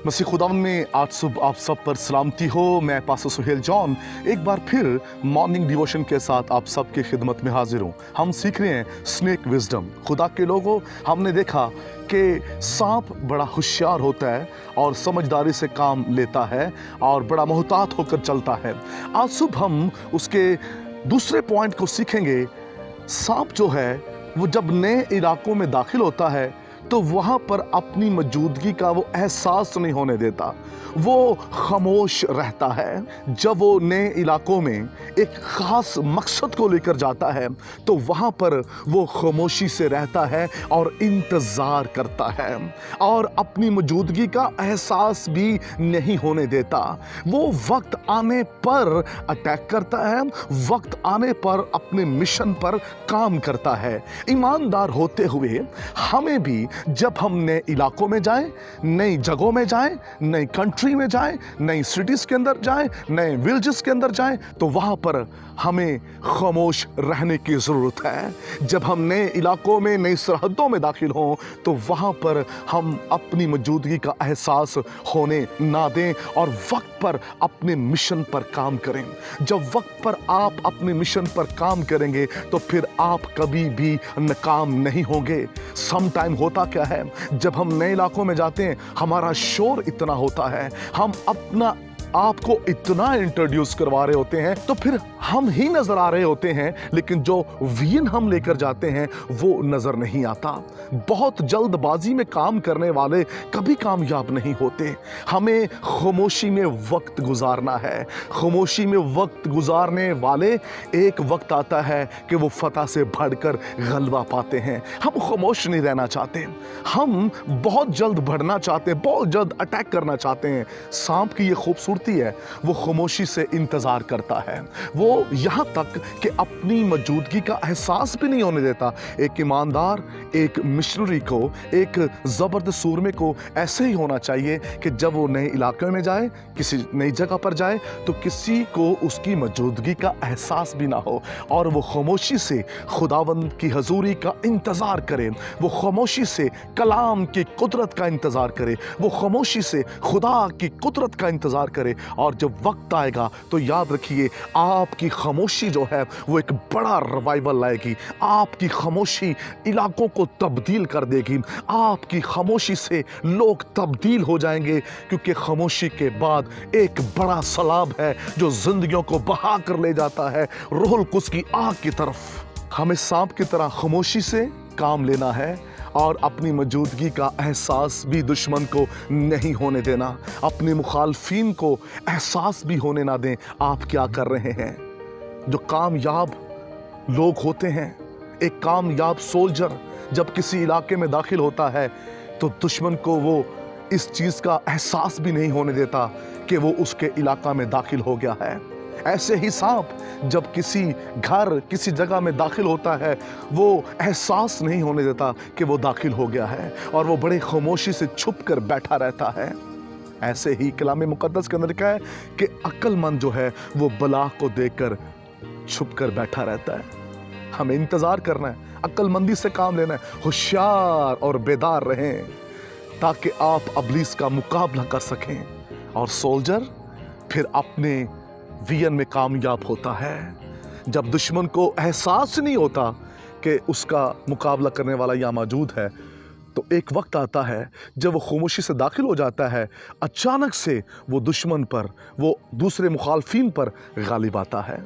मसीह खुदावन में आज सुबह आप सब पर सलामती हो। मैं पास्टर सुहेल जॉन एक बार फिर मॉर्निंग डिवोशन के साथ आप सबकी खिदमत में हाजिर हूँ। हम सीख रहे हैं स्नेक विजडम। खुदा के लोगों, हमने देखा कि सांप बड़ा होशियार होता है और समझदारी से काम लेता है और बड़ा मोहतात होकर चलता है। आज सुबह हम उसके दूसरे पॉइंट को सीखेंगे। सांप जो है वो जब नए इलाकों में दाखिल होता है तो वहाँ पर अपनी मौजूदगी का वो एहसास नहीं होने देता, वो खामोश रहता है। जब वो नए इलाकों में एक ख़ास मकसद को लेकर जाता है तो वहाँ पर वो खामोशी से रहता है और इंतज़ार करता है और अपनी मौजूदगी का एहसास भी नहीं होने देता। वो वक्त आने पर अटैक करता है, वक्त आने पर अपने मिशन पर काम करता है। ईमानदार होते हुए हमें भी जब हम नए इलाकों में जाएं, नई जगहों में जाएं, नई कंट्री में जाएं, नई सिटीज़ के अंदर जाएं, नए विलेजेस के अंदर जाएं, तो वहाँ पर हमें खामोश रहने की ज़रूरत है। जब हम नए इलाकों में, नई सरहदों में दाखिल हों तो वहाँ पर हम अपनी मौजूदगी का एहसास होने ना दें और वक्त पर अपने मिशन पर काम करें। जब वक्त पर आप अपने मिशन पर काम करेंगे तो फिर आप कभी भी नाकाम नहीं होंगे। सम टाइम होता क्या है, जब हम नए इलाकों में जाते हैं हमारा शोर इतना होता है, हम अपना आपको इतना इंट्रोड्यूस करवा रहे होते हैं तो फिर हम ही नजर आ रहे होते हैं, लेकिन जो विजन हम लेकर जाते हैं वो नजर नहीं आता। बहुत जल्दबाजी में काम करने वाले कभी कामयाब नहीं होते। हमें खामोशी में वक्त गुजारना है। खामोशी में वक्त गुजारने वाले एक वक्त आता है कि वो फतह से बढ़कर गलबा पाते हैं। हम खामोश नहीं रहना चाहते, हम बहुत जल्द बढ़ना चाहते हैं, बहुत जल्द अटैक करना चाहते हैं। सांप की ये खूबसूरती है, वो खामोशी से इंतजार करता है। वो यहाँ तक कि अपनी मौजूदगी का एहसास भी नहीं होने देता। एक ईमानदार, एक मिशनरी को, एक ज़बरदस्त सूरमे को ऐसे ही होना चाहिए कि जब वो नए इलाके में जाए, किसी नई जगह पर जाए, तो किसी को उसकी मौजूदगी का एहसास भी ना हो और वो खामोशी से खुदावंद की हजूरी का इंतज़ार करे। वो खामोशी से कलाम की कुदरत का इंतज़ार करे। वो खामोशी से खुदा की कुदरत का इंतज़ार करे। और जब वक्त आएगा तो याद रखिए, आपकी खामोशी जो है वो एक बड़ा रिवाइवल लाएगी। आपकी खामोशी इलाकों को तब्दील कर देगी। आपकी खामोशी से लोग तब्दील हो जाएंगे, क्योंकि खामोशी के बाद एक बड़ा सैलाब है जो जिंदगियों को बहा कर ले जाता है रूहुल कुद्स की आग की तरफ। हमें सांप की तरह खामोशी से काम लेना है और अपनी मौजूदगी का एहसास भी दुश्मन को नहीं होने देना। अपने मुखालफिन को एहसास भी होने ना दें आप क्या कर रहे हैं। जो कामयाब लोग होते हैं, एक कामयाब सोल्जर जब किसी इलाके में दाखिल होता है तो दुश्मन को वो इस चीज़ का एहसास भी नहीं होने देता कि वो उसके इलाका में दाखिल हो गया है। ऐसे ही सांप जब किसी घर, किसी जगह में दाखिल होता है, वो एहसास नहीं होने देता कि वो दाखिल हो गया है और वो बड़े खामोशी से छुप कर बैठा रहता है। ऐसे ही कलाम मुकद्दस के अंदर लिखा है कि अक्लमंद जो है वो बला को देखकर छुप कर बैठा रहता है। हमें इंतज़ार करना है, अक्लमंदी से काम लेना है, होशियार और बेदार रहें ताकि आप इब्लीस का मुकाबला कर सकें। और सोल्जर फिर अपने विजन में कामयाब होता है। जब दुश्मन को एहसास नहीं होता कि उसका मुकाबला करने वाला यहाँ मौजूद है, तो एक वक्त आता है जब वो खामोशी से दाखिल हो जाता है, अचानक से वो दुश्मन पर, वो दूसरे मुखालफिन पर गालिब आता है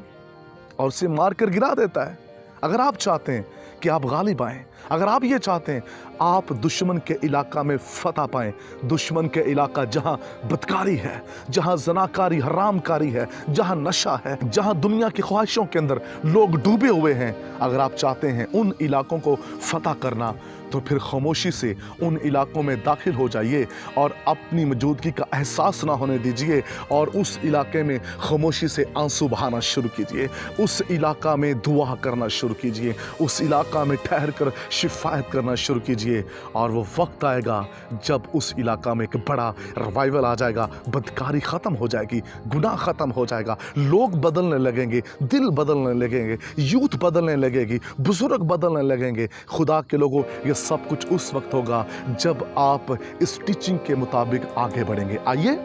और उसे मार कर गिरा देता है। अगर आप चाहते हैं कि आप गालिब आएँ, अगर आप ये चाहते हैं आप दुश्मन के इलाका में फतह पाएं, दुश्मन के इलाका जहां बदकारी है, जहां जनाकारी, हरामकारी है, जहां नशा है, जहां दुनिया की ख्वाहिशों के अंदर लोग डूबे हुए हैं, अगर आप चाहते हैं उन इलाकों को फतह करना, तो फिर खामोशी से उन इलाकों में दाखिल हो जाइए और अपनी मौजूदगी का एहसास ना होने दीजिए और उस इलाके में खामोशी से आंसू बहाना शुरू कीजिए। उस इलाका में दुआ करना शुरू कीजिए। उस इलाका में ठहर कर शिफायत करना शुरू कीजिए और वो वक्त आएगा जब उस इलाका में एक बड़ा रिवाइवल आ जाएगा, बदकारी ख़त्म हो जाएगी, गुनाह ख़त्म हो जाएगा, लोग बदलने लगेंगे, दिल बदलने लगेंगे, यूथ बदलने लगेगी, बुजुर्ग बदलने लगेंगे। खुदा के लोगों, ये सब कुछ उस वक्त होगा जब आप इस टीचिंग के मुताबिक आगे बढ़ेंगे। आइए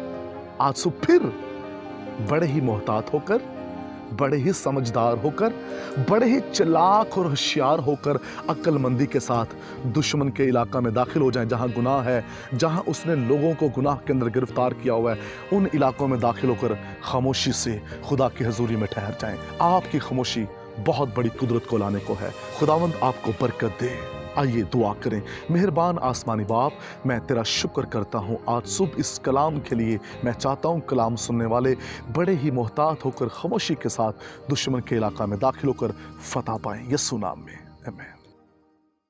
आज सुबह फिर बड़े ही मोहतात होकर, बड़े ही समझदार होकर, बड़े ही चालाक और होशियार होकर, अक्लमंदी के साथ दुश्मन के इलाका में दाखिल हो जाएं जहां गुनाह है, जहां उसने लोगों को गुनाह के अंदर गिरफ्तार किया हुआ है। उन इलाकों में दाखिल होकर खामोशी से खुदा की हजूरी में ठहर जाएं। आपकी खामोशी बहुत बड़ी कुदरत को लाने को है। खुदावंद आपको बरकत दे। आइए दुआ करें। मेहरबान आसमानी बाप, मैं तेरा शुक्र करता हूँ आज सुबह इस कलाम के लिए। मैं चाहता हूँ कलाम सुनने वाले बड़े ही मोहतात होकर खामोशी के साथ दुश्मन के इलाका में दाखिल होकर फतह पाएं। यीशु नाम में आमीन।